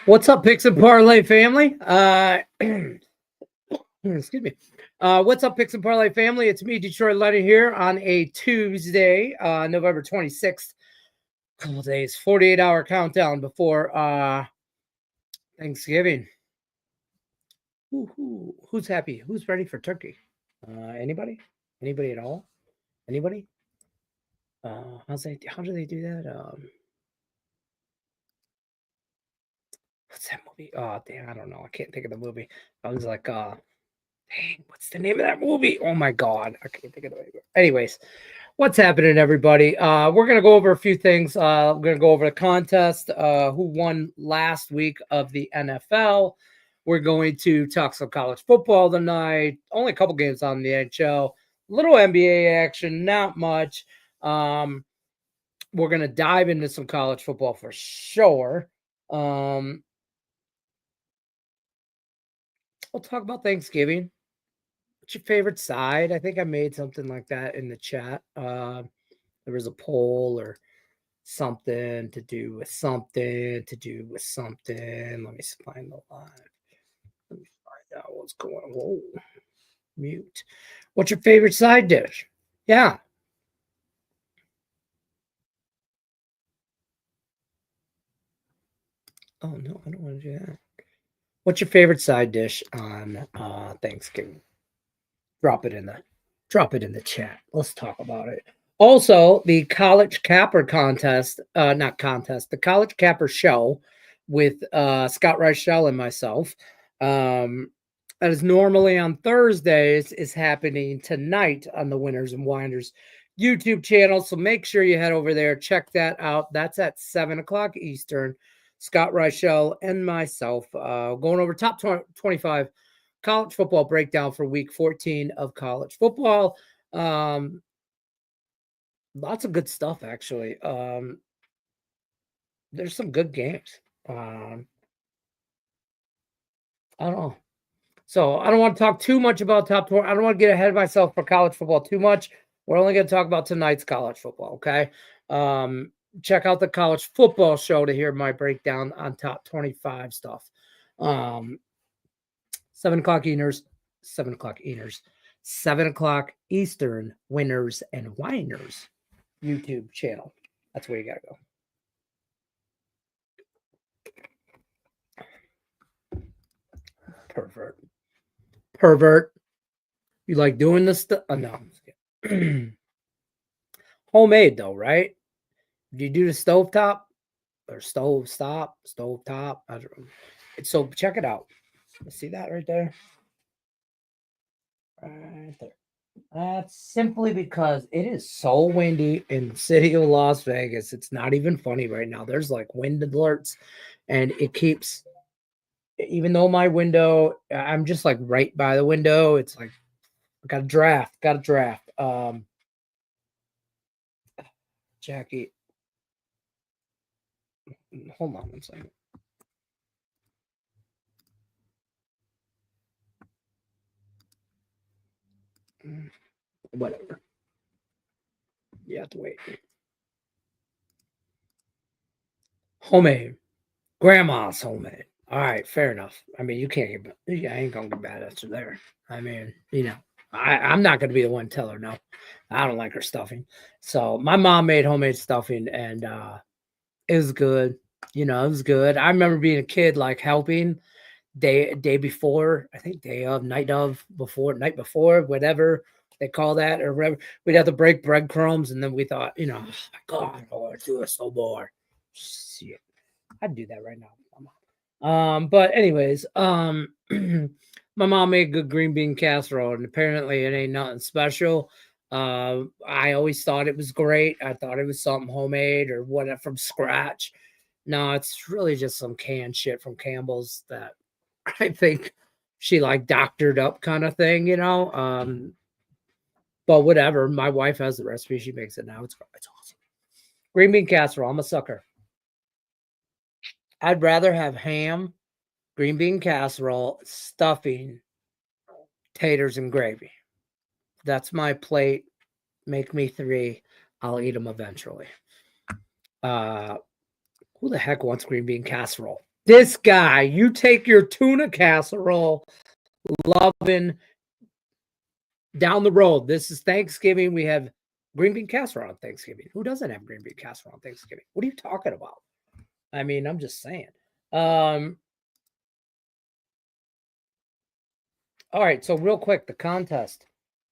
What's up, Picks and Parlay family? Excuse me. What's up, Picks and Parlay family? It's me, Detroit Lenny, here on a Tuesday, November 26th. Couple days, 48-hour countdown before Thanksgiving. Who's happy? Who's ready for turkey? Anybody? Anybody at all? Anybody? How do they do that? What's that movie? Oh, damn, I don't know. I can't think of the movie. I was like, dang, what's the name of that movie? Oh my God, I can't think of the movie. Anyways, what's happening, everybody? We're gonna go over a few things. We're gonna go over the contest, who won last week of the NFL. We're going to talk some college football tonight. Only a couple games on the NHL. Little NBA action, not much. We're gonna dive into some college football for sure. We'll talk about Thanksgiving. What's your favorite side? I think I made something like that in the chat. There was a poll or something to do with something. Let me find the live. Let me find out what's going on. Whoa, mute. What's your favorite side dish? Yeah. Oh no, I don't want to do that. What's your favorite side dish on Thanksgiving? Drop it in the chat. Let's talk about it. Also, the College Capper contest, the College Capper show with Scott Reichel and myself. That is normally on Thursdays, is happening tonight on the Winners and Winders YouTube channel. So make sure you head over there, check that out. That's at 7 o'clock Eastern. Scott Reichel and myself going over top 25 college football breakdown for week 14 of college football. Lots of good stuff, actually. There's some good games. I don't know. So I don't want to talk too much about top 20. I don't want to get ahead of myself for college football too much. We're only going to talk about tonight's college football, okay? Check out the college football show to hear my breakdown on top 25 stuff. 7 o'clock Eaters, 7 o'clock Eaters, 7 o'clock Eastern Winners and Winders YouTube channel. That's where you got to go. Pervert. You like doing this stuff? Oh, no. Homemade, though, right? Do you do the stovetop or stovetop? I don't know. So check it out. See that right there? Right there. That's simply because it is so windy in the city of Las Vegas. It's not even funny right now. There's like wind alerts, and it keeps, even though my window, I'm just like right by the window. It's like, got a draft. Jackie, hold on one second. Whatever. You have to wait. Homemade. Grandma's homemade. All right, fair enough. I mean, I ain't gonna get bad answer there. I mean, I'm not gonna be the one to tell her no. I don't like her stuffing. So my mom made homemade stuffing, and it was good. It was good. I remember being a kid, like helping day before, I think night before, whatever they call that, or whatever. We'd have to break breadcrumbs, and then we thought, oh my God, I want to do this no more. Shit. I'd do that right now. But anyways, my mom made good green bean casserole, and apparently it ain't nothing special. I always thought it was great. I thought it was something homemade or whatever from scratch. No, it's really just some canned shit from Campbell's that I think she like doctored up kind of thing, But whatever. My wife has the recipe. She makes it now. It's awesome. Green bean casserole. I'm a sucker. I'd rather have ham, green bean casserole, stuffing, taters, and gravy. That's my plate. Make me 3. I'll eat them eventually. Who the heck wants green bean casserole? This guy, you take your tuna casserole, loving down the road. This is Thanksgiving. We have green bean casserole on Thanksgiving. Who doesn't have green bean casserole on Thanksgiving? What are you talking about? I mean, I'm just saying. All right, so real quick, the contest,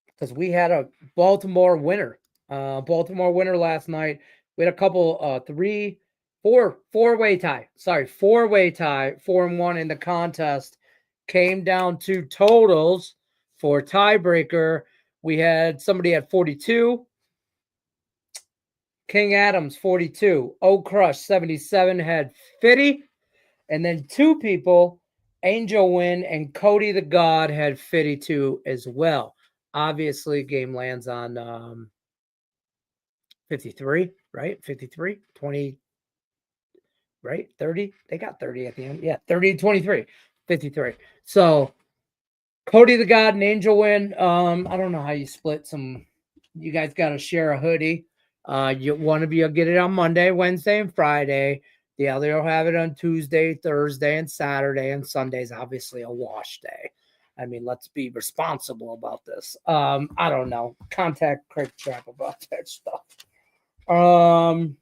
because we had a Baltimore winner. Baltimore winner last night. We had a couple, four-way tie. Sorry, four-way tie, 4-1 in the contest. Came down to totals for tiebreaker. We had somebody at 42. King Adams, 42. O Crush, 77, had 50. And then two people, Angel Win and Cody the God, had 52 as well. Obviously, game lands on 53, right? 53, 20, right? 30. They got 30 at the end. Yeah, 30 23, 53. So Cody the God and Angel Win. I don't know how you split some. You guys got to share a hoodie. One of you will get it on Monday, Wednesday, and Friday. The other will have it on Tuesday, Thursday, and Saturday, and Sunday's obviously a wash day. I mean, let's be responsible about this. I don't know. Contact Craig Trap about that stuff. And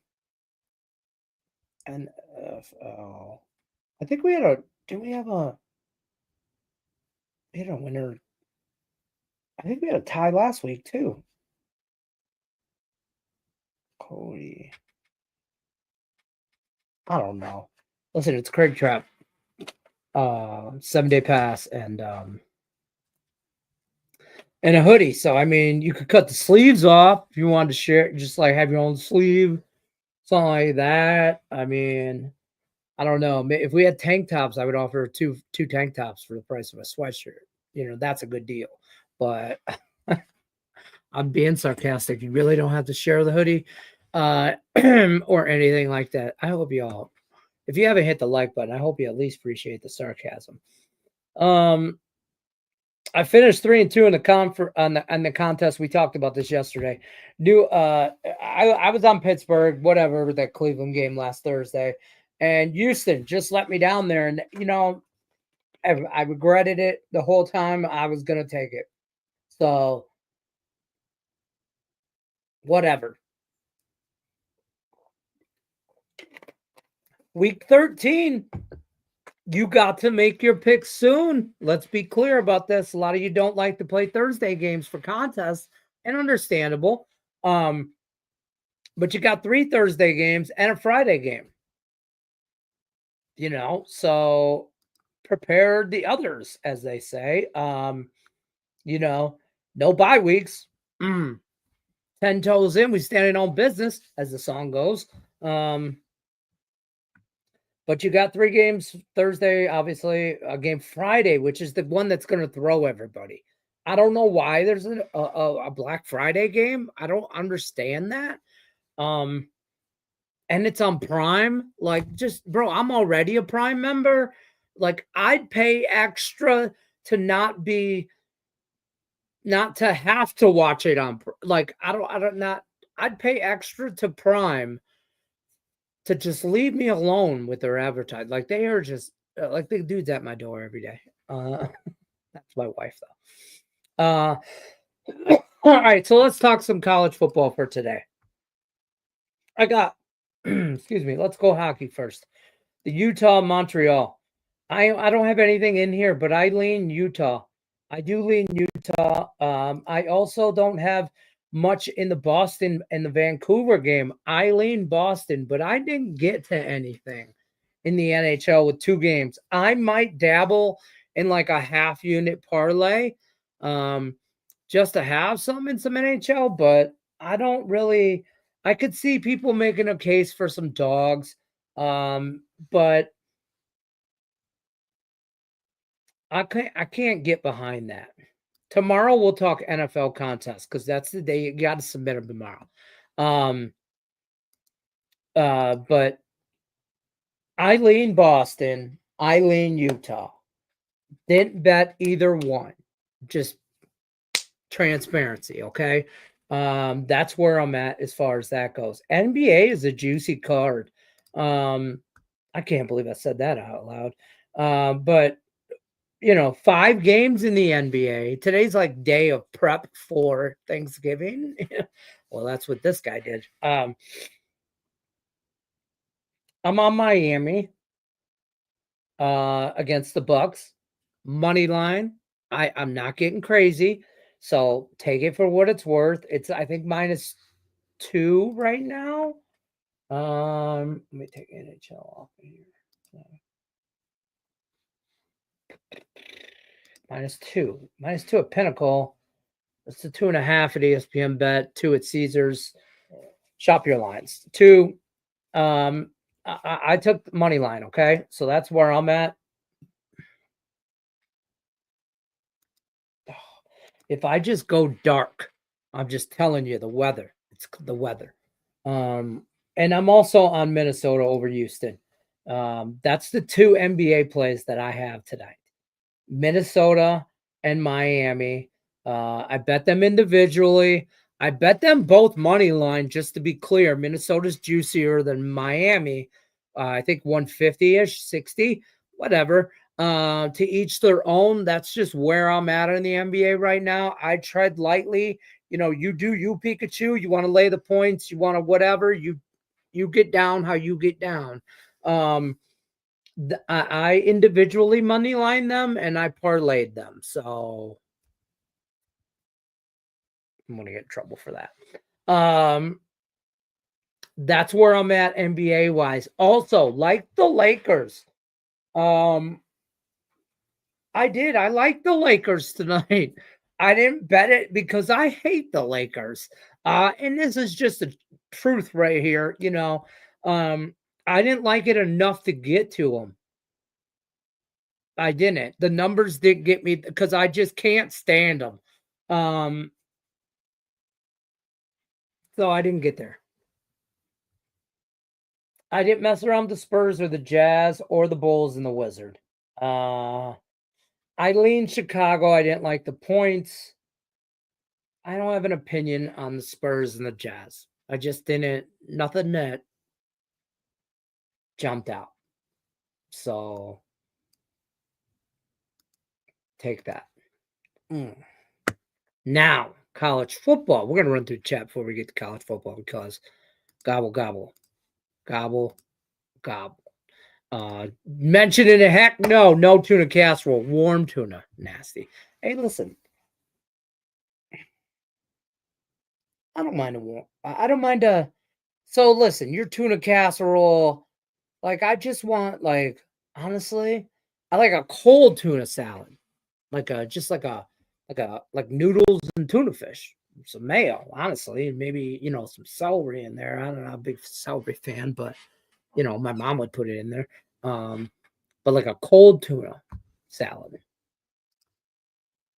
I think we had a. Do we have a? We had a winner. I think we had a tie last week too. Cody. I don't know. Listen, it's Craig Trap. 7-day pass and a hoodie. So I mean, you could cut the sleeves off if you wanted to share, just like have your own sleeve, something like that. I mean, I don't know. If we had tank tops, I would offer two tank tops for the price of a sweatshirt. That's a good deal. But I'm being sarcastic. You really don't have to share the hoodie or anything like that. I hope you all, if you haven't hit the like button, I hope you at least appreciate the sarcasm. I finished 3-2 in the contest. We talked about this yesterday. I was on Pittsburgh, whatever, that Cleveland game last Thursday, and Houston just let me down there. And I regretted it the whole time. I was gonna take it, so whatever. Week 13. You got to make your picks soon. Let's be clear about this. A lot of you don't like to play Thursday games for contests, and understandable. But you got 3 Thursday games and a Friday game. So prepare the others, as they say. No bye weeks. 10 toes in, we standing on business, as the song goes. But you got 3 games Thursday, obviously, a game Friday, which is the one that's going to throw everybody. I don't know why there's a Black Friday game. I don't understand that. And it's on Prime. Like, just, bro, I'm already a Prime member. Like, I'd pay extra to not to have to watch it on, like, I'd pay extra to Prime to just leave me alone with their advertising. Like, they are just like the dude's at my door every day. That's my wife, though. All right, so let's talk some college football for today. I got, excuse me, let's go hockey first. The Utah Montreal. I don't have anything in here, but I lean Utah. I do lean Utah. I also don't have much in the Boston and the Vancouver game. I lean Boston, but I didn't get to anything in the NHL with 2 games. I might dabble in like a half unit parlay just to have some in some NHL, but I don't really. I could see people making a case for some dogs, but I can't get behind that. Tomorrow we'll talk NFL contests because that's the day you got to submit them tomorrow. But I lean Boston. I lean Utah. Didn't bet either one. Just transparency, okay? That's where I'm at as far as that goes. NBA is a juicy card. I can't believe I said that out loud. But 5 games in the NBA. Today's like day of prep for Thanksgiving. Well, that's what this guy did. I'm on Miami against the Bucks. Money line. I'm not getting crazy. So take it for what it's worth. It's I think -2 right now. Let me take NHL off of here. -2 at Pinnacle. It's a 2.5 at ESPN Bet, 2 at Caesars. Shop your lines. 2. I took the money line. Okay, so that's where I'm at. If I just go dark, I'm just telling you the weather. It's the weather. And I'm also on Minnesota over Houston. That's the 2 NBA plays that I have tonight. Minnesota and Miami. I bet them individually. I bet them both money line, just to be clear. Minnesota's juicier than Miami. I think 150-ish, 60, whatever. To each their own. That's just where I'm at in the NBA right now. I tread lightly. You do you, Pikachu. You want to lay the points. You want to whatever. You get down how you get down. I individually money line them and I parlayed them. So I'm going to get in trouble for that. That's where I'm at NBA wise. Also, like the Lakers. I like the Lakers tonight. I didn't bet it because I hate the Lakers. And this is just the truth right here. I didn't like it enough to get to them. I didn't. The numbers didn't get me because I just can't stand them. So I didn't get there. I didn't mess around with the Spurs or the Jazz or the Bulls and the Wizard. I leaned Chicago. I didn't like the points. I don't have an opinion on the Spurs and the Jazz. I just didn't. Nothing that jumped out. So take that. Now, college football. We're going to run through chat before we get to college football because gobble, gobble, gobble, gobble. Mentioning a heck no tuna casserole, warm tuna, nasty. Hey, listen, I don't mind a warm. I don't mind a. So listen, your tuna casserole, like I just want honestly, I like a cold tuna salad, like noodles and tuna fish, some mayo, honestly, and maybe some celery in there. I don't know, I'm a big celery fan, but my mom would put it in there. But like a cold tuna salad.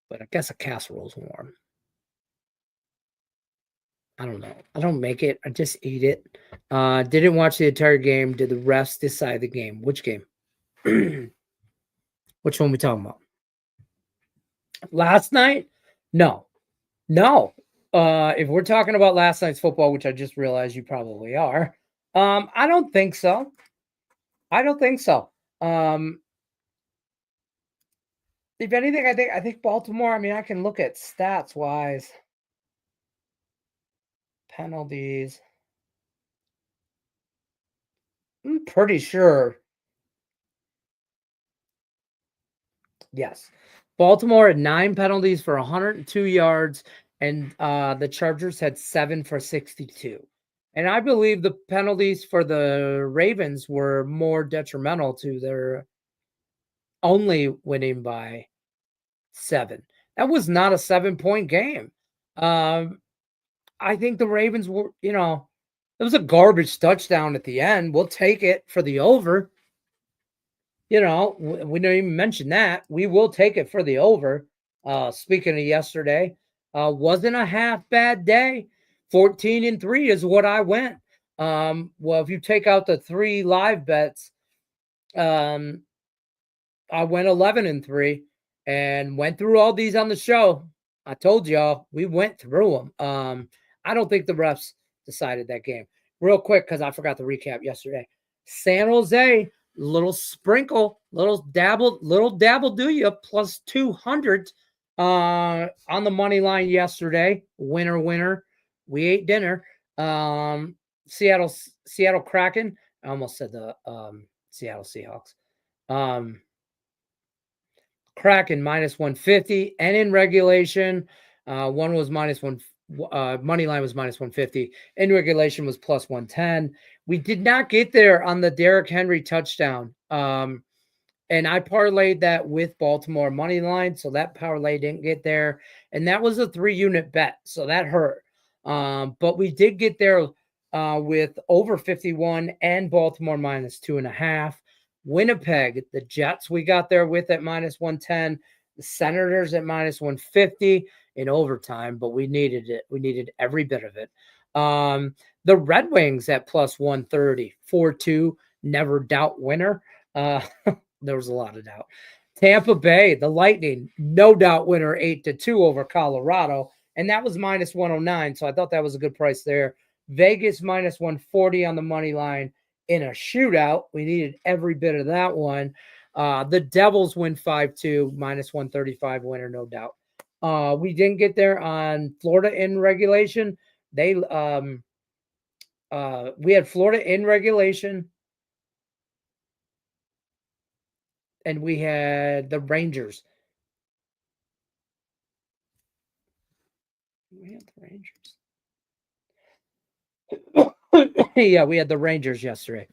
But I guess a casserole's warm. I don't know. I don't make it. I just eat it. Didn't watch the entire game. Did the refs decide the game? Which game? Which one we talking about? Last night? No. If we're talking about last night's football, which I just realized you probably are, I don't think so. If anything, I think Baltimore. I mean, I can look at stats wise. Penalties. I'm pretty sure. Yes. Baltimore had 9 penalties for 102 yards, and the Chargers had 7 for 62. And I believe the penalties for the Ravens were more detrimental to their only winning by 7. That was not a 7-point game. I think the Ravens were, it was a garbage touchdown at the end. We'll take it for the over. We don't even mention that. We will take it for the over. Speaking of yesterday, wasn't a half bad day. 14-3 is what I went. Well, if you take out the 3 live bets, I went 11-3 and went through all these on the show. I told y'all we went through them. I don't think the refs decided that game. Real quick, because I forgot to recap yesterday. San Jose little sprinkle, little dabble do you plus 200 on the money line yesterday. Winner. We ate dinner. Seattle Kraken. I almost said the Seattle Seahawks. Kraken minus 150, and in regulation, one was minus one. Money line was minus 150. In regulation was plus 110. We did not get there on the Derrick Henry touchdown. And I parlayed that with Baltimore money line, so that parlay didn't get there. And that was a 3-unit bet, so that hurt. But we did get there with over 51 and Baltimore minus 2.5. Winnipeg, the Jets, we got there with at minus 110. The Senators at minus 150 in overtime, but we needed it. We needed every bit of it. The Red Wings at plus 130, 4-2, never doubt winner. There was a lot of doubt. Tampa Bay, the Lightning, no doubt winner, 8-2 over Colorado, and that was minus 109. So I thought that was a good price there. Vegas minus 140 on the money line in a shootout. We needed every bit of that one. The Devils win 5-2, minus 135 winner, no doubt. We didn't get there on Florida in regulation. We had Florida in regulation. And we had the Rangers. We had the Rangers. Yeah, we had the Rangers yesterday.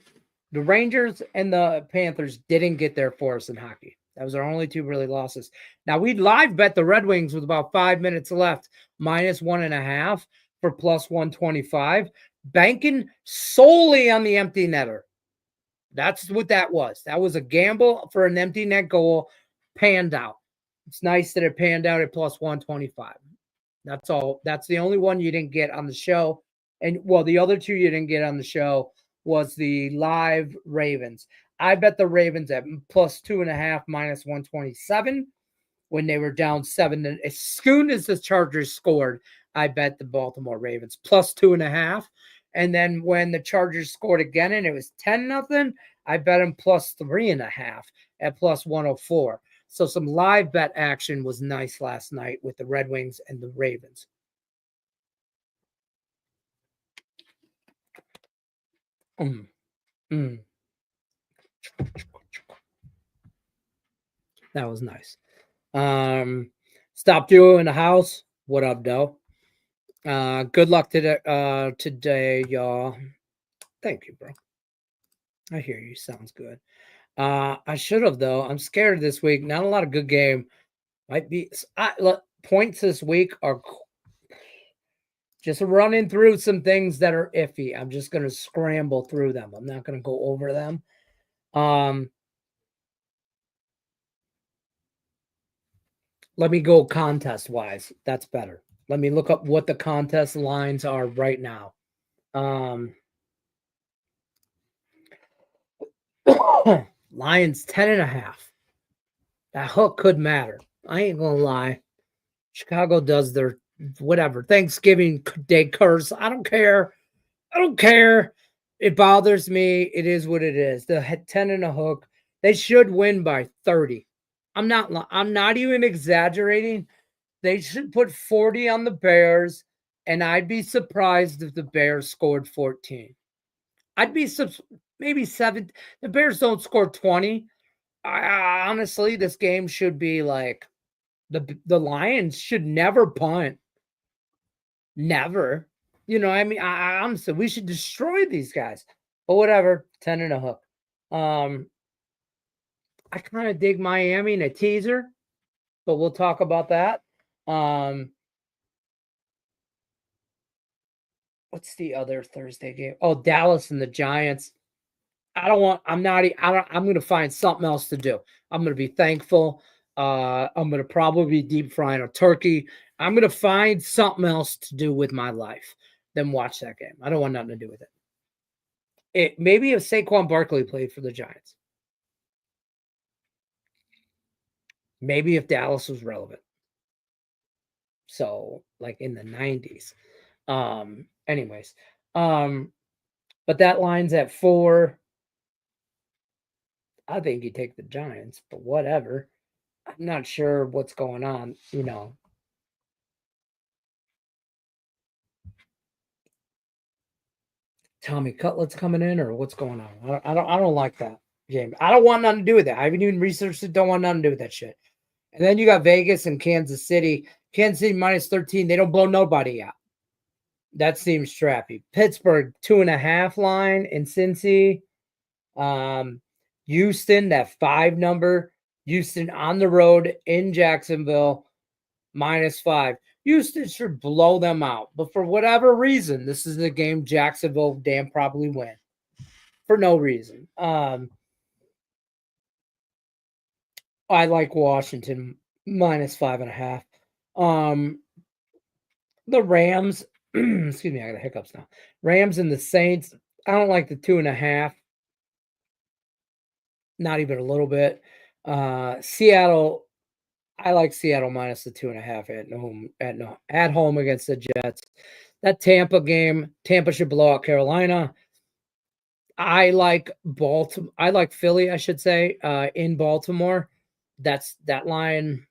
The Rangers and the Panthers didn't get there for us in hockey. That was our only two really losses. Now, we'd live bet the Red Wings with about 5 minutes left, minus 1.5 for plus 125, banking solely on the empty netter. That's what that was. That was a gamble for an empty net goal, panned out. It's nice that it panned out at plus 125. That's all. That's the only one you didn't get on the show. And well, the other two you didn't get on the show was the live Ravens. I bet the Ravens at plus 2.5, minus 127 when they were down 7. As soon as the Chargers scored, I bet the Baltimore Ravens plus 2.5. And then when the Chargers scored again and it was 10-0, I bet them plus 3.5 at plus 104. So some live bet action was nice last night with the Red Wings and the Ravens. That was nice. Stop Duo in the house. What up, Doe? Good luck today, y'all. Thank you, bro. I hear you. Sounds good. I should have, though. I'm scared this week. Not a lot of good game. Might be points this week are just running through some things that are iffy. I'm just going to scramble through them. I'm not going to go over them. Let me go contest wise. That's better. Let me look up what the contest lines are right now. Lions 10.5. That hook could matter. I ain't gonna lie. Chicago does their whatever Thanksgiving Day curse. I don't care. It bothers me. It is what it is. The 10 and a hook. They should win by 30. I'm not even exaggerating. They should put 40 on the Bears, and I'd be surprised if the Bears scored 14. I'd be maybe 7. The Bears don't score 20. Honestly, this game should be like the Lions should never punt. Never. You know, I mean, honestly, we should destroy these guys. But whatever, 10 and a hook. I kind of dig Miami in a teaser, but we'll talk about that. What's the other Thursday game? Oh, Dallas and the Giants. I'm going to find something else to do. I'm going to be thankful. I'm going to probably be deep frying a turkey. I'm going to find something else to do with my life than watch that game. I don't want nothing to do with it. Maybe if Saquon Barkley played for the Giants. Maybe if Dallas was relevant. So, like in the 90s. Anyways. But that line's at 4. I think you take the Giants, but whatever. I'm not sure what's going on, Tommy Cutlet's coming in or what's going on. I don't like that game. I don't want nothing to do with that. I haven't even researched it. Don't want nothing to do with that shit. And then you got Vegas and Kansas City. Kansas City minus 13. They don't blow nobody out. That seems strappy. Pittsburgh 2.5 line in Cincy. Houston, that 5 number. Houston on the road in Jacksonville -5. Houston should blow them out. But for whatever reason, this is the game Jacksonville damn probably win. For no reason. I like Washington -5.5. The Rams, excuse me, I got hiccups now. Rams and the Saints. I don't like the 2.5. Not even a little bit. Seattle, I like Seattle minus the 2.5 at home against the Jets. That Tampa game, Tampa should blow out Carolina. I like Baltimore. I like Philly, I should say, in Baltimore. That's that line.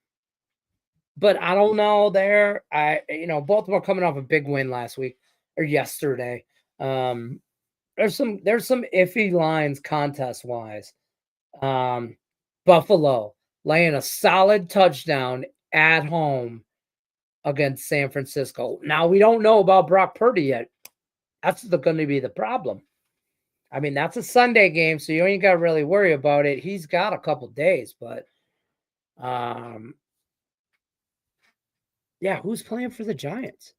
But I don't know there. Baltimore coming off a big win last week or yesterday. There's some iffy lines contest wise. Buffalo laying a solid touchdown at home against San Francisco. Now we don't know about Brock Purdy yet. That's going to be the problem. I mean, that's a Sunday game, so you ain't got to really worry about it. He's got a couple days, but yeah, who's playing for the Giants?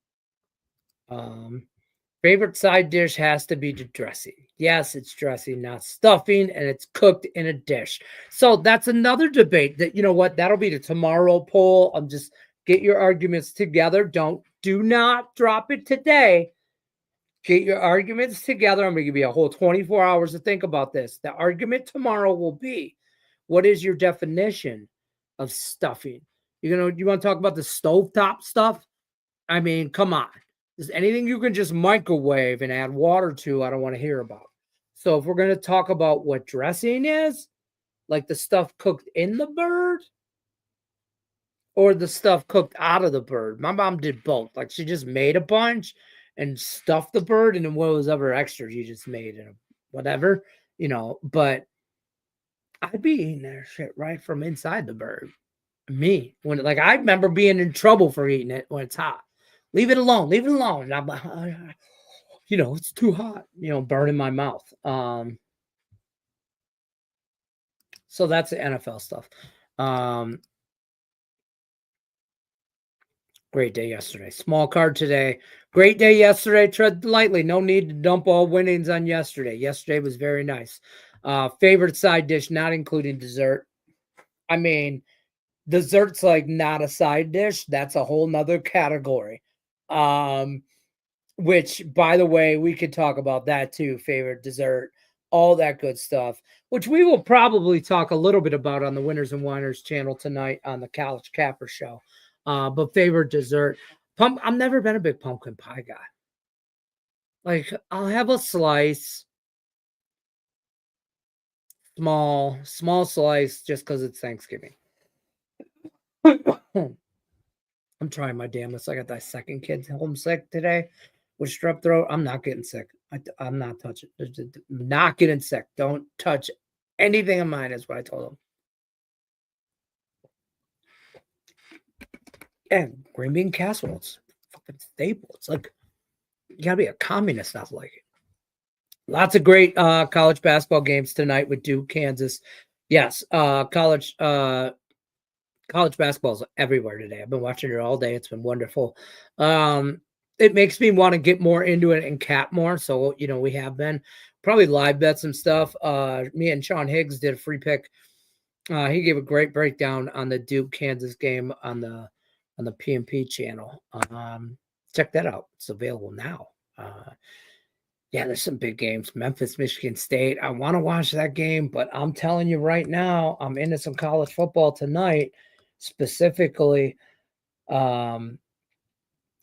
Favorite side dish has to be the dressing. Yes, it's dressing, not stuffing, and it's cooked in a dish. So that's another debate that, you know what, that'll be the tomorrow poll. Just get your arguments together. Do not drop it today. Get your arguments together. I'm going to give you a whole 24 hours to think about this. The argument tomorrow will be, what is your definition of stuffing? You want to talk about the stovetop stuff? I mean, come on. There's anything you can just microwave and add water to, I don't want to hear about. So if we're going to talk about what dressing is, like the stuff cooked in the bird or the stuff cooked out of the bird. My mom did both. Like she just made a bunch and stuffed the bird, and then what was ever extra you just made and whatever, but I'd be eating that shit right from inside the bird. Me, I remember being in trouble for eating it when it's hot. Leave it alone. And I'm like, it's too hot, burning my mouth. So that's the NFL stuff. Great day yesterday. Small card today. Great day yesterday. Tread lightly. No need to dump all winnings on yesterday. Yesterday was very nice. Favorite side dish, not including dessert. I mean, dessert's like not a side dish. That's a whole nother category. Which, by the way, we could talk about that too. Favorite dessert, all that good stuff, which we will probably talk a little bit about on the Winners and Winers channel tonight on the College Capper Show. But favorite dessert, I've never been a big pumpkin pie guy. Like, I'll have a slice, small slice, just because it's Thanksgiving. I'm trying my damnedest. I got that second kid homesick today with strep throat. I'm not getting sick. I'm not touching. Not getting sick. Don't touch anything of mine, is what I told him. And green bean casserole, it's fucking staple. It's like, you gotta be a communist not to like it. Lots of great college basketball games tonight with Duke, Kansas. Yes, college basketball is everywhere today. I've been watching it all day. It's been wonderful. It makes me want to get more into it and cap more. So, we have been probably live bet some stuff. Me and Sean Higgs did a free pick. He gave a great breakdown on the Duke Kansas game on the PMP channel. Check that out. It's available now. Yeah, there's some big games. Memphis, Michigan State. I want to watch that game, but I'm telling you right now, I'm into some college football tonight. Specifically, I'm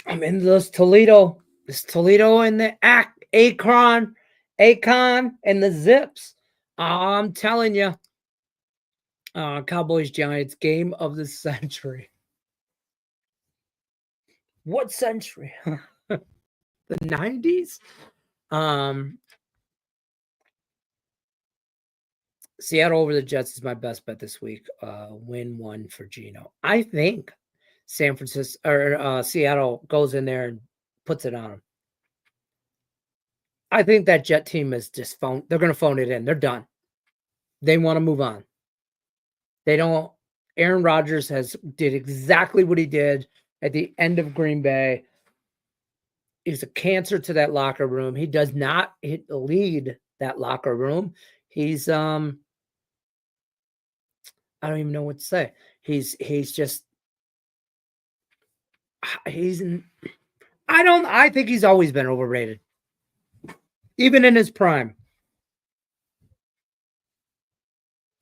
in this Toledo and the Akron and the Zips. I'm telling you, Cowboys Giants game of the century. What century? The 90s? Seattle over the Jets is my best bet this week. Win one for Geno. I think San Francisco or Seattle goes in there and puts it on them. I think that Jet team is just they're going to phone it in. They're done. They want to move on. They don't. Aaron Rodgers did exactly what he did at the end of Green Bay. He's a cancer to that locker room. He does not lead that locker room. He's I don't even know what to say. He's just I think he's always been overrated. Even in his prime.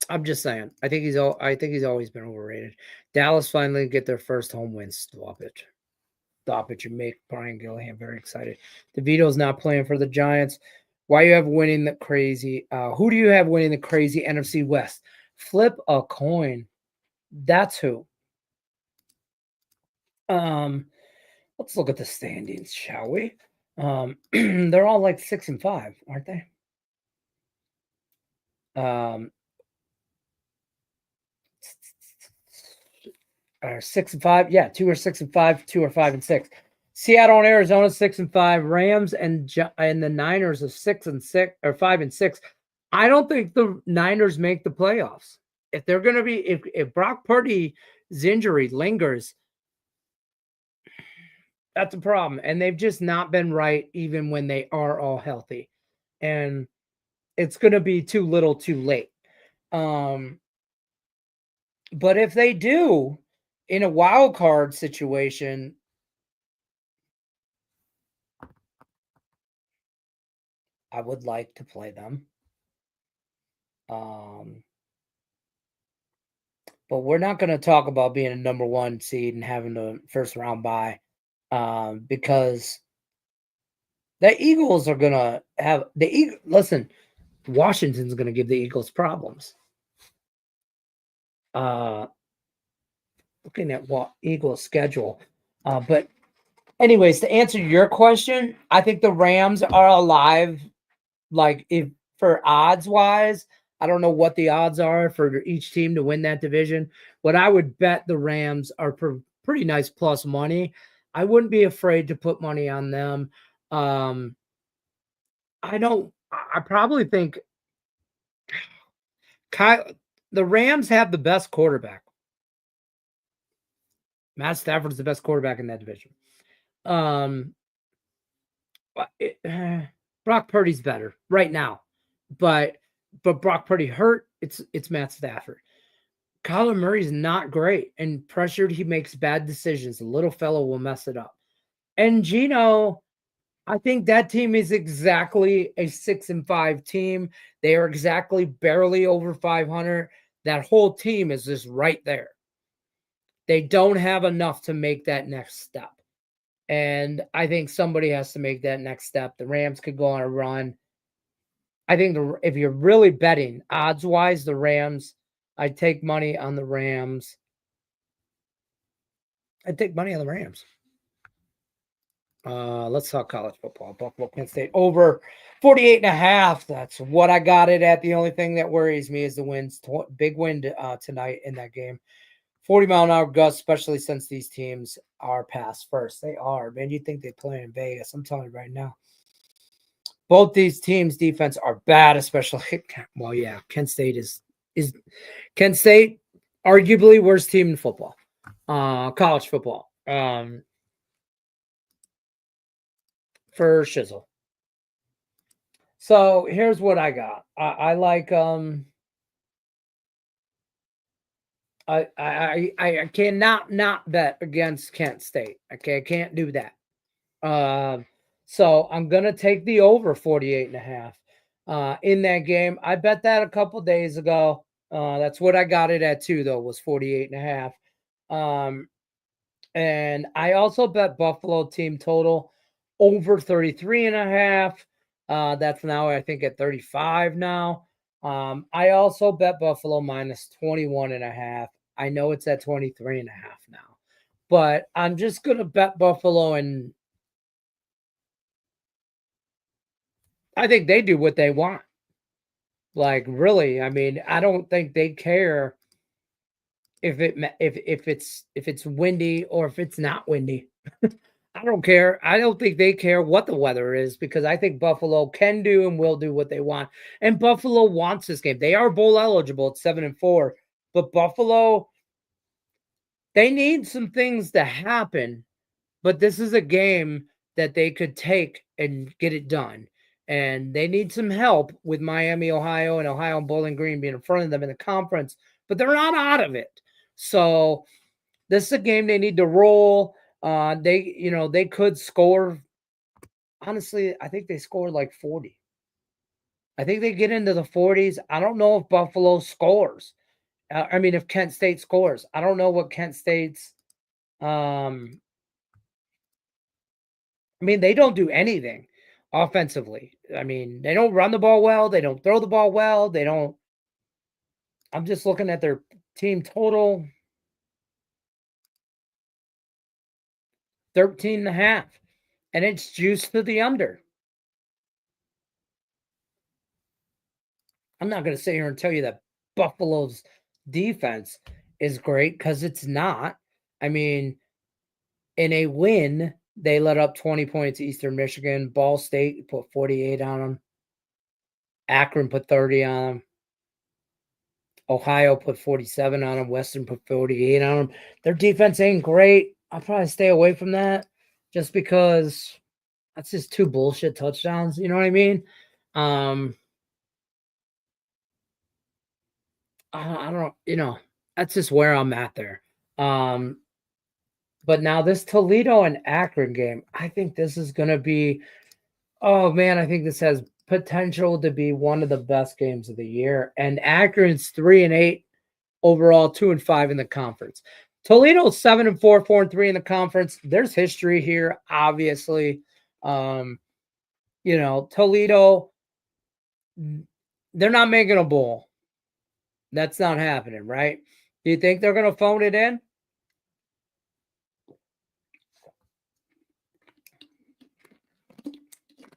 I'm just saying. I think he's always been overrated. Dallas finally get their first home win. Stop it. Stop it. You make Brian Gillihan very excited. DeVito's not playing for the Giants. Why you have winning the crazy? Who do you have winning the crazy NFC West? Flip a coin. That's who. Let's look at the standings, shall we? They're all like 6 and 5, aren't they? 6 and 5. Yeah, 2 are 6 and 5, 2 are 5 and 6. Seattle and Arizona 6 and 5. Rams and the Niners are 6 and 6 or 5 and 6. I don't think the Niners make the playoffs. If they're going to be, if Brock Purdy's injury lingers, that's a problem. And they've just not been right even when they are all healthy. And it's going to be too little too late. But if they do, in a wild card situation, I would like to play them. But we're not going to talk about being a number 1 seed and having the first round bye, because the Eagles are going to have listen, Washington's going to give the Eagles problems. Looking at what Eagles schedule. But anyways, to answer your question, I think the Rams are alive. Like, if for odds wise, I don't know what the odds are for each team to win that division, but I would bet the Rams are pretty nice plus money. I wouldn't be afraid to put money on them. I probably think the Rams have the best quarterback. Matt Stafford's the best quarterback in that division. Brock Purdy's better right now, but Brock Purdy hurt. It's Matt Stafford. Kyler Murray's not great, and pressured, he makes bad decisions. The little fellow will mess it up. And Geno, I think that team is exactly a 6 and 5 team. They are exactly barely over 500. That whole team is just right there. They don't have enough to make that next step. And I think somebody has to make that next step. The Rams could go on a run. I think if you're really betting odds-wise, the Rams, I'd take money on the Rams. I'd take money on the Rams. Let's talk college football. Buffalo, Penn State over 48.5. That's what I got it at. The only thing that worries me is the winds. Big wind tonight in that game. 40-mile-an-hour gusts, especially since these teams are pass first. They are, man. You think they play in Vegas? I'm telling you right now. Both these teams' defense are bad, especially. Well, yeah, Kent State is Kent State, arguably worst team in football, college football. For shizzle. So here's what I got. I like I cannot not bet against Kent State. Okay, I can't do that. So I'm gonna take the over 48.5 in that game. I bet that a couple days ago. That's what I got it at too, though, was 48.5. And I also bet Buffalo team total over 33.5. That's now I think at 35 now. I also bet Buffalo minus 21.5. I know it's at 23.5 now, but I'm just gonna bet Buffalo, and I think they do what they want. Like, really, I mean, I don't think they care if it's windy or if it's not windy. I don't care. I don't think they care what the weather is because I think Buffalo can do and will do what they want. And Buffalo wants this game. They are bowl eligible at 7-4, but Buffalo, they need some things to happen, but this is a game that they could take and get it done. And they need some help with Miami, Ohio, and Ohio and Bowling Green being in front of them in the conference, but they're not out of it. So this is a game they need to roll. They could score. Honestly, I think they scored like 40. I think they get into the 40s. I don't know if Buffalo scores. If Kent State scores. I don't know what Kent State's they don't do anything offensively. They don't run the ball well. They don't throw the ball well. They don't. I'm just looking at their team total 13.5, and it's juiced to the under. I'm not going to sit here and tell you that Buffalo's defense is great because it's not. I mean, in a win, they let up 20 points to Eastern Michigan. Ball State put 48 on them. Akron put 30 on them. Ohio put 47 on them. Western put 48 on them. Their defense ain't great. I'll probably stay away from that just because that's just two bullshit touchdowns. You know what I mean? I don't, that's just where I'm at there. But now this Toledo and Akron game, I think this is going to be, oh man, I think this has potential to be one of the best games of the year. And Akron's 3-8 overall, 2-5 in the conference. Toledo's 7-4, 4-3 in the conference. There's history here, obviously. Toledo, they're not making a bowl. That's not happening, right? Do you think they're going to phone it in?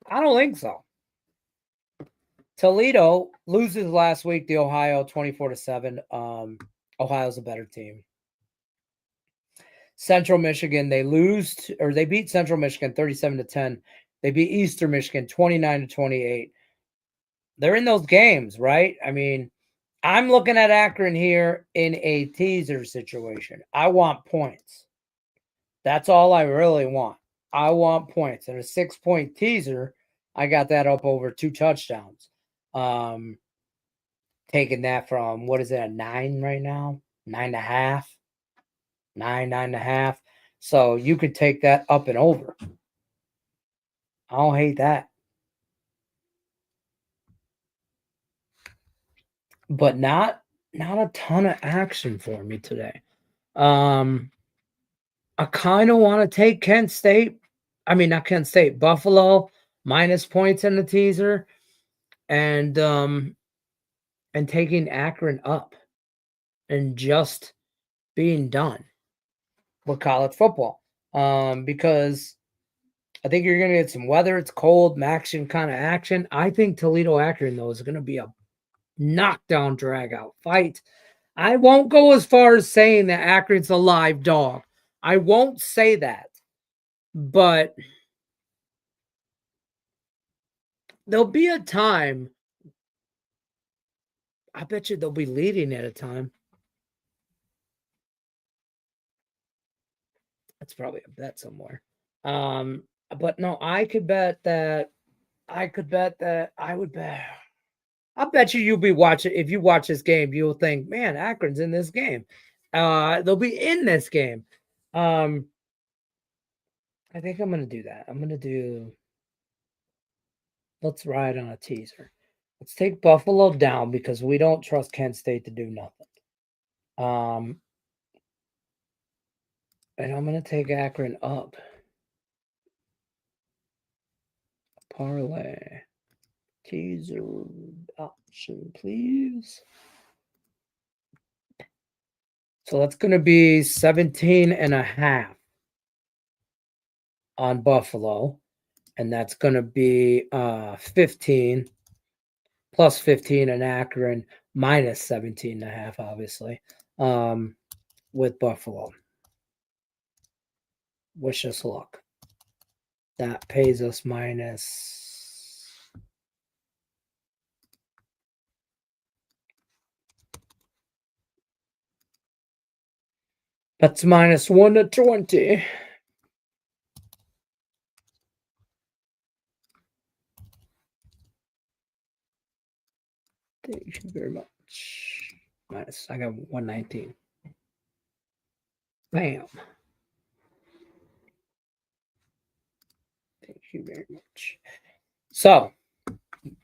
I don't think so. Toledo loses last week to Ohio 24-7. Ohio's a better team. Central Michigan, they beat Central Michigan 37-10. They beat Eastern Michigan 29-28. They're in those games, right? I'm looking at Akron here in a teaser situation. I want points. That's all I really want. I want points. And a 6-point teaser, I got that up over 2 touchdowns. Taking that from, what is it, a 9 right now? 9.5. 9.5. So you could take that up and over. I don't hate that. But not a ton of action for me today. I kind of want to take Kent State. Not Kent State, Buffalo minus points in the teaser, and taking Akron up and just being done with college football. Because I think you're going to get some weather. It's cold, action kind of action. I think Toledo Akron, though, is going to be a knockdown, drag out fight. I won't go as far as saying that Akron's a live dog. I won't say that. But there'll be a time, I bet you they'll be leading at a time. That's probably a bet somewhere. But no, I bet I bet you'll be watching. If you watch this game, you'll think, man, Akron's in this game. They'll be in this game. I think I'm going to do that. Let's ride on a teaser. Let's take Buffalo down because we don't trust Kent State to do nothing. And I'm going to take Akron up. Parlay. Teaser option, please. So that's going to be 17.5 on Buffalo. And that's going to be 15 plus 15 in Akron minus 17.5, obviously, with Buffalo. Wish us luck. That pays us minus. That's minus 1 to 20. Thank you very much. Minus, I got 119. Bam. Thank you very much. So,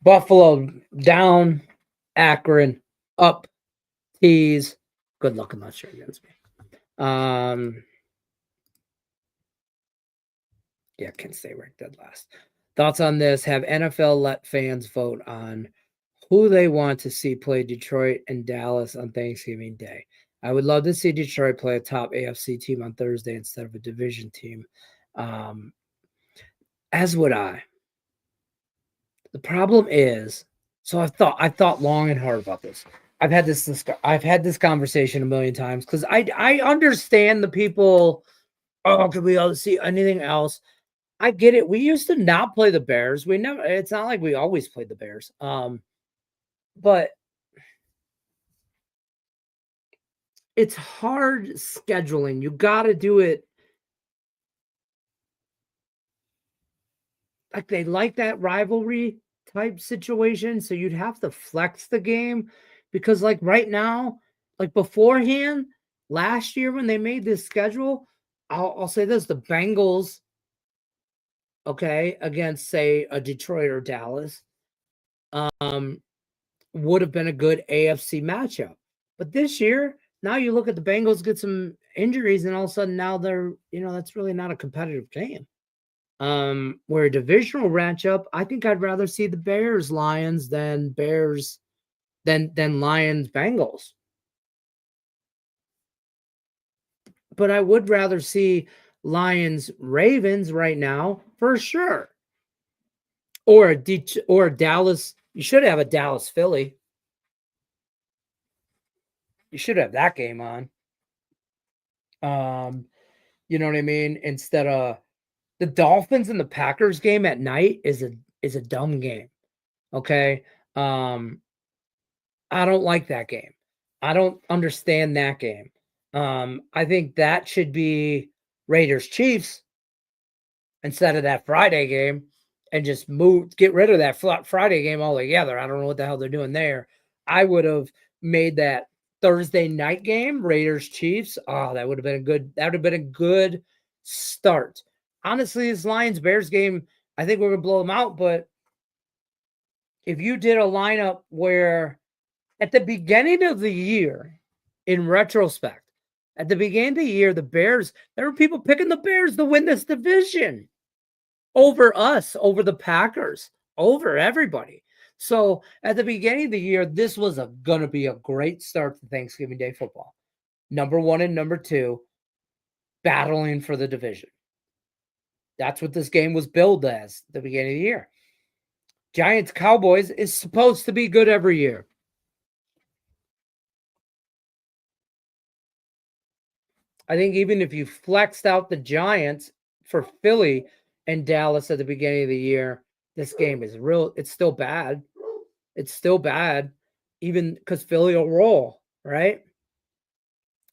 Buffalo down, Akron up, tease. Good luck, I'm not sure against me. Yeah, Kent State ranked dead last. Thoughts on this? Have NFL let fans vote on who they want to see play Detroit and Dallas on Thanksgiving Day. I would love to see Detroit play a top AFC team on Thursday instead of a division team. As would I. The problem is, so I thought long and hard about this. I've had this conversation a million times because I understand the people. Oh, could we all see anything else? I get it. We used to not play the Bears. We never. It's not like we always played the Bears. But it's hard scheduling. You got to do it. Like they like that rivalry type situation. So you'd have to flex the game because like right now, like beforehand, last year when they made this schedule, I'll say this, the Bengals, okay, against say a Detroit or Dallas, would have been a good AFC matchup. But this year, now you look at the Bengals get some injuries, and all of a sudden now they're, that's really not a competitive game. Where a divisional matchup, I think I'd rather see the Bears Lions than Lions Bengals. But I would rather see Lions Ravens right now for sure. Or Dallas. You should have a Dallas Philly. You should have that game on. You know what I mean? Instead of the Dolphins and the Packers game at night is a dumb game. Okay. I don't like that game. I don't understand that game. I think that should be Raiders Chiefs instead of that Friday game and just get rid of that Friday game altogether. I don't know what the hell they're doing there. I would have made that Thursday night game, Raiders Chiefs. Oh, that would have been a good start. Honestly, this Lions Bears game, I think we're gonna blow them out. But if you did a lineup where at the beginning of the year, in retrospect, at the beginning of the year, the Bears, there were people picking the Bears to win this division over us, over the Packers, over everybody. So at the beginning of the year, this was going to be a great start to Thanksgiving Day football. Number 1 and number 2, battling for the division. That's what this game was billed as at the beginning of the year. Giants Cowboys is supposed to be good every year. I think even if you flexed out the Giants for Philly and Dallas at the beginning of the year, this game is it's still bad. It's still bad, even because Philly will roll, right?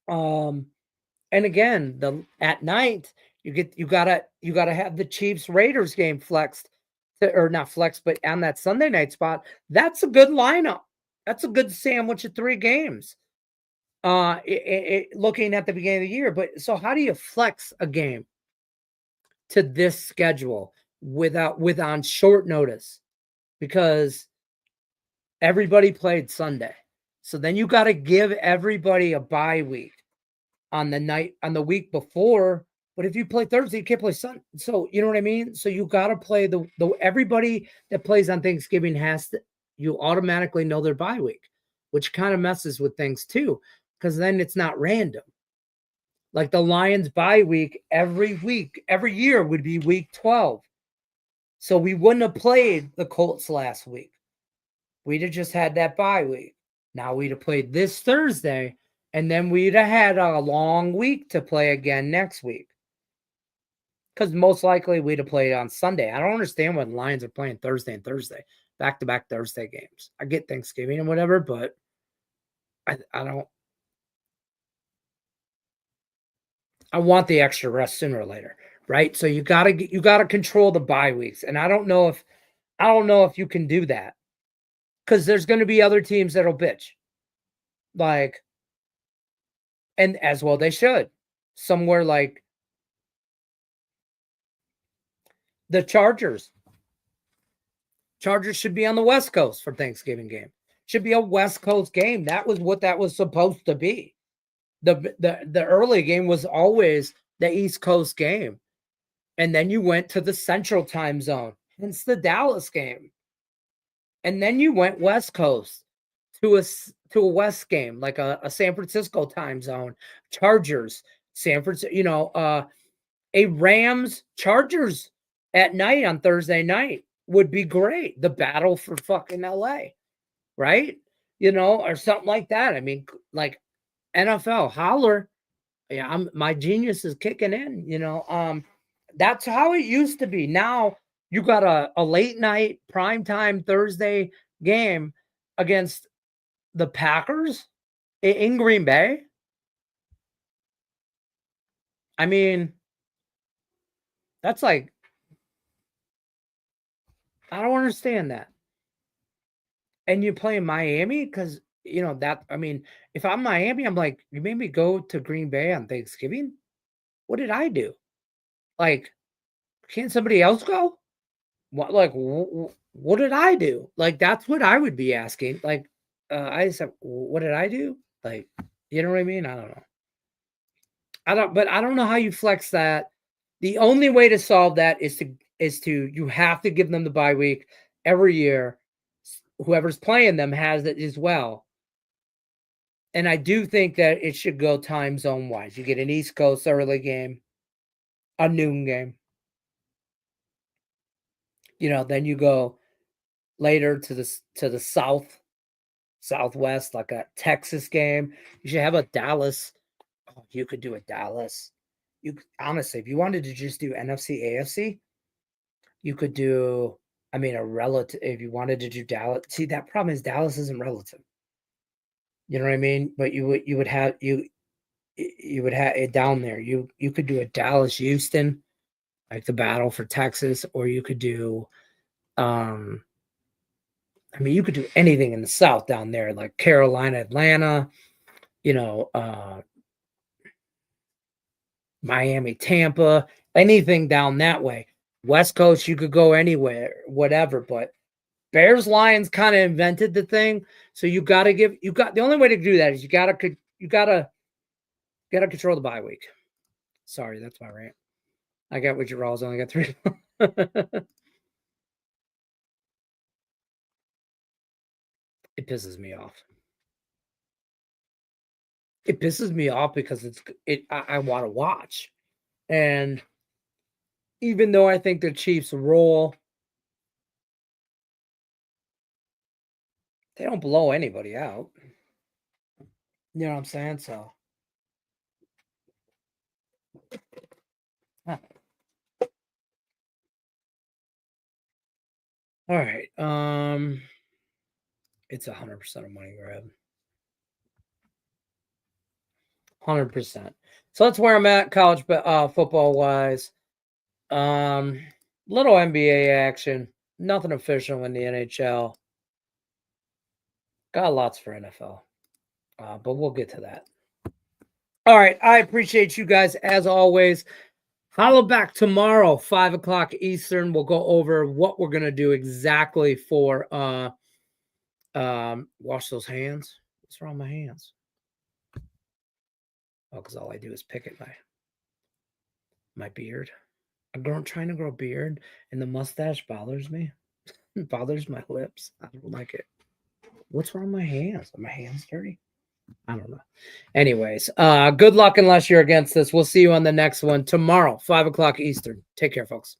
And again, at night you gotta have the Chiefs Raiders game flexed, or not flexed, but on that Sunday night spot. That's a good lineup. That's a good sandwich of 3 games. Looking at the beginning of the year, but so how do you flex a game to this schedule with on short notice? Because everybody played Sunday. So then you got to give everybody a bye week on the week before But if you play Thursday, you can't play Sunday. So you know what I mean? So you got to play the everybody that plays on Thanksgiving has to, you automatically know their bye week, which kind of messes with things too, because then it's not random. Like the Lions bye week, every year would be week 12. So we wouldn't have played the Colts last week. We'd have just had that bye week. Now we'd have played this Thursday, and then we'd have had a long week to play again next week. Because most likely we'd have played on Sunday. I don't understand why the Lions are playing Thursday and Thursday, back-to-back Thursday games. I get Thanksgiving and whatever, but I don't. I want the extra rest sooner or later, right? So you gotta control the bye weeks, and I don't know if you can do that because there's going to be other teams that'll bitch, like, and as well they should. Somewhere like the Chargers. Chargers should be on the West Coast for Thanksgiving game. Should be a West Coast game. That was what that was supposed to be. The early game was always the East Coast game. And then you went to the Central time zone, hence the Dallas game. And then you went West Coast to a West game, like a San Francisco time zone. Chargers, San Francisco, a Rams Chargers at night on Thursday night would be great. The battle for fucking LA, right? Or something like that. I mean, like NFL, holler. Yeah, my genius is kicking in. That's how it used to be. Now you got a late night primetime Thursday game against the Packers in Green Bay. I mean, that's like, I don't understand that. And you play in Miami because I mean, if I'm Miami, I'm like, you made me go to Green Bay on Thanksgiving. What did I do? Like, can't somebody else go? What, like, what did I do? Like, that's what I would be asking. Like, I said, what did I do? Like, you know what I mean? I don't know. But I don't know how you flex that. The only way to solve that is you have to give them the bye week every year. Whoever's playing them has it as well. And I do think that it should go time zone wise. You get an East Coast early game, a noon game. Then you go later to the southwest, like a Texas game. You should have a Dallas. Oh, you could do a Dallas. Honestly, if you wanted to just do NFC, AFC, you could do. I mean, a relative. If you wanted to do Dallas, see that problem is Dallas isn't relative. You know what I mean? But you would have it down there. You could do a Dallas, Houston, like the battle for Texas, or you could do. I mean, you could do anything in the South down there, like Carolina, Atlanta. Miami, Tampa, anything down that way. West Coast, you could go anywhere, whatever. But Bears Lions kind of invented the thing, so the only way to do that is you gotta control the bye week. Sorry, that's my rant. I got what your Rawls only got 3. It pisses me off. It pisses me off because I want to watch, and even though I think the Chiefs roll, they don't blow anybody out. You know what I'm saying? So, huh. All right. It's 100% a money grab. 100%. So that's where I'm at, college football wise. Little NBA action. Nothing official in the NHL. Got lots for NFL. But we'll get to that. All right. I appreciate you guys as always. Holla back tomorrow, 5 o'clock Eastern. We'll go over what we're gonna do exactly for wash those hands. What's wrong with my hands? Oh, because all I do is pick at My beard. I'm trying to grow a beard, and the mustache bothers me. It bothers my lips. I don't like it. What's wrong with my hands? Are my hands dirty? I don't know. Anyways, good luck unless you're against this. We'll see you on the next one tomorrow, 5 o'clock Eastern. Take care, folks.